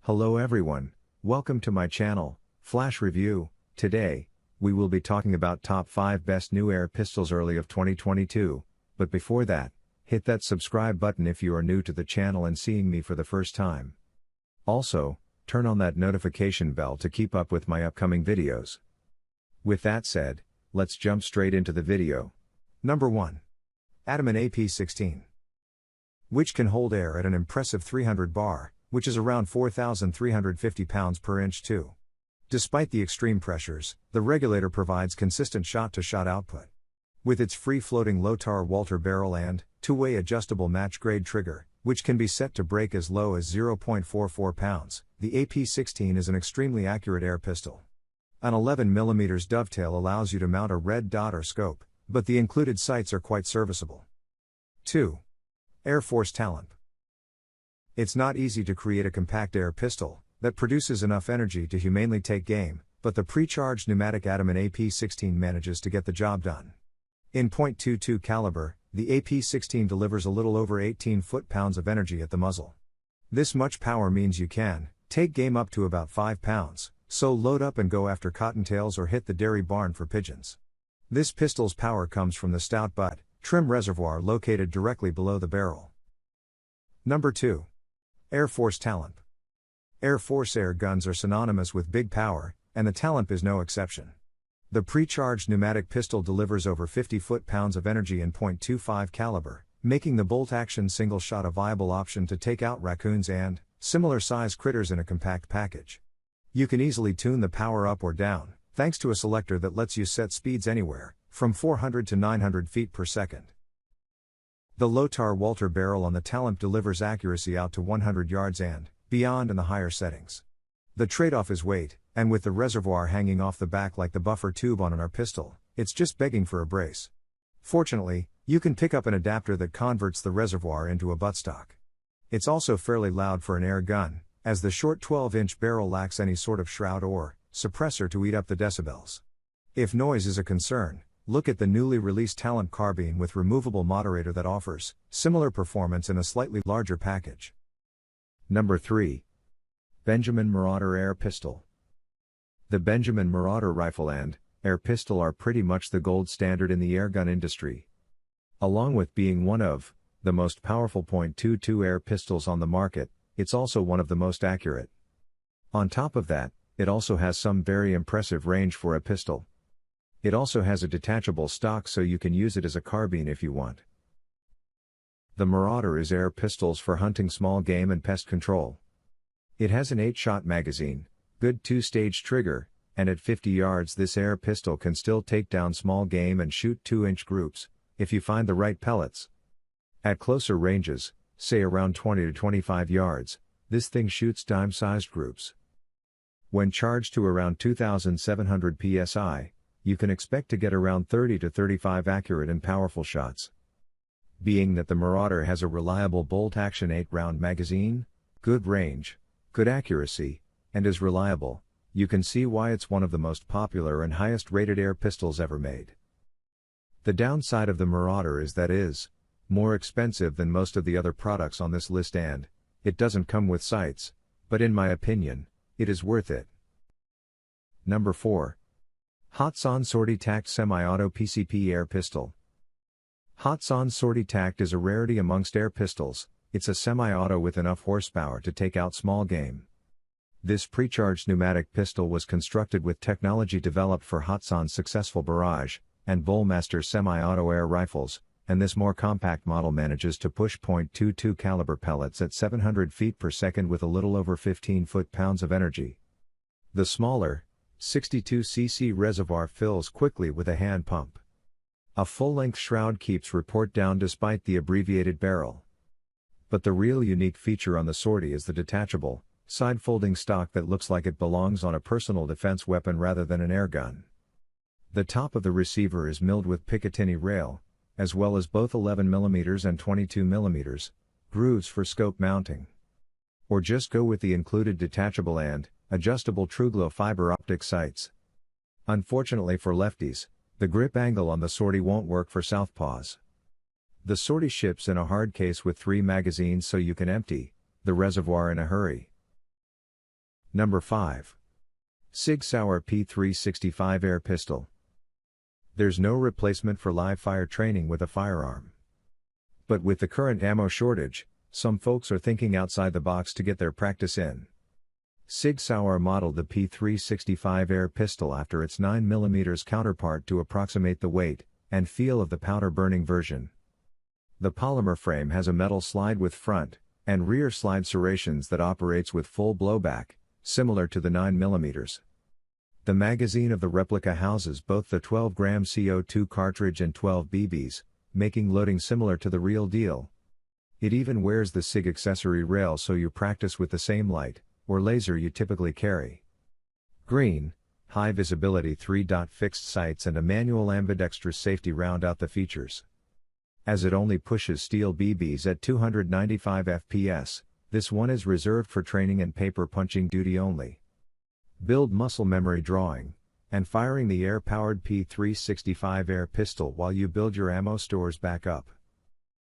Hello everyone, welcome to my channel, Flash Review. Today, we will be talking about top 5 best new air pistols early of 2022, but before that, hit that subscribe button if you are new to the channel and seeing me for the first time. Also, turn on that notification bell to keep up with my upcoming videos. With that said, let's jump straight into the video. Number 1. Ataman AP16, which can hold air at an impressive 300 bar, which is around 4,350 pounds per inch too. Despite the extreme pressures, the regulator provides consistent shot-to-shot output. With its free-floating Lothar Walther barrel and two-way adjustable match-grade trigger, which can be set to break as low as 0.44 pounds, the AP16 is an extremely accurate air pistol. An 11mm dovetail allows you to mount a red dot or scope, but the included sights are quite serviceable. 2. AirForce TalonP. It's not easy to create a compact air pistol that produces enough energy to humanely take game, but the pre-charged pneumatic Ataman AP16 manages to get the job done. In .22 caliber, the AP16 delivers a little over 18 foot-pounds of energy at the muzzle. This much power means you can take game up to about 5 pounds, so load up and go after cottontails or hit the dairy barn for pigeons. This pistol's power comes from the stout butt trim reservoir located directly below the barrel. Number 2. AirForce TalonP. AirForce air guns are synonymous with big power, and the TalonP is no exception. The pre-charged pneumatic pistol delivers over 50 foot-pounds of energy in .25 caliber, making the bolt-action single shot a viable option to take out raccoons and similar-sized critters in a compact package. You can easily tune the power up or down, thanks to a selector that lets you set speeds anywhere from 400 to 900 feet per second. The Lothar Walther barrel on the TalonP delivers accuracy out to 100 yards and beyond in the higher settings. The trade-off is weight, and with the reservoir hanging off the back like the buffer tube on our pistol, it's just begging for a brace. Fortunately, you can pick up an adapter that converts the reservoir into a buttstock. It's also fairly loud for an air gun, as the short 12-inch barrel lacks any sort of shroud or suppressor to eat up the decibels. If noise is a concern, look at the newly released TalonP carbine with removable moderator that offers similar performance in a slightly larger package. Number 3. Benjamin Marauder Air Pistol. The Benjamin Marauder rifle and air pistol are pretty much the gold standard in the airgun industry. Along with being one of the most powerful .22 air pistols on the market, it's also one of the most accurate. On top of that, it also has some very impressive range for a pistol. It also has a detachable stock so you can use it as a carbine if you want. The Marauder is air pistols for hunting small game and pest control. It has an 8-shot magazine, good 2-stage trigger, and at 50 yards this air pistol can still take down small game and shoot 2-inch groups, if you find the right pellets. At closer ranges, say around 20 to 25 yards, this thing shoots dime-sized groups. When charged to around 2,700 psi, you can expect to get around 30 to 35 accurate and powerful shots. Being that the Marauder has a reliable bolt-action 8-round magazine, good range, good accuracy, and is reliable, you can see why it's one of the most popular and highest-rated air pistols ever made. The downside of the Marauder is that it is more expensive than most of the other products on this list and it doesn't come with sights, but in my opinion, it is worth it. Number 4. Hatsan Sortie Tact Semi-Auto PCP Air Pistol. Hatsan Sortie Tact is a rarity amongst air pistols. It's a semi-auto with enough horsepower to take out small game. This pre-charged pneumatic pistol was constructed with technology developed for Hatsan's successful Barrage and Bullmaster semi-auto air rifles, and this more compact model manages to push .22 caliber pellets at 700 feet per second with a little over 15 foot-pounds of energy. The smaller 62cc reservoir fills quickly with a hand pump. A full-length shroud keeps report down despite the abbreviated barrel. But the real unique feature on the Sortie is the detachable, side-folding stock that looks like it belongs on a personal defense weapon rather than an air gun. The top of the receiver is milled with Picatinny rail, as well as both 11mm and 22mm grooves for scope mounting. Or just go with the included detachable and adjustable TrueGlow fiber optic sights. Unfortunately for lefties, the grip angle on the Sortie won't work for southpaws. The Sortie ships in a hard case with 3 magazines so you can empty the reservoir in a hurry. Number 5. SIG Sauer P365 Air Pistol. There's no replacement for live fire training with a firearm. But with the current ammo shortage, some folks are thinking outside the box to get their practice in. SIG Sauer modeled the P365 air pistol after its 9mm counterpart to approximate the weight and feel of the powder-burning version. The polymer frame has a metal slide with front and rear slide serrations that operates with full blowback, similar to the 9mm. The magazine of the replica houses both the 12-gram CO2 cartridge and 12 BBs, making loading similar to the real deal. It even wears the SIG accessory rail so you practice with the same light or laser you typically carry. Green, high visibility 3-dot fixed sights and a manual ambidextrous safety round out the features. As it only pushes steel BBs at 295 FPS, this one is reserved for training and paper punching duty only. Build muscle memory drawing and firing the air-powered P365 air pistol while you build your ammo stores back up.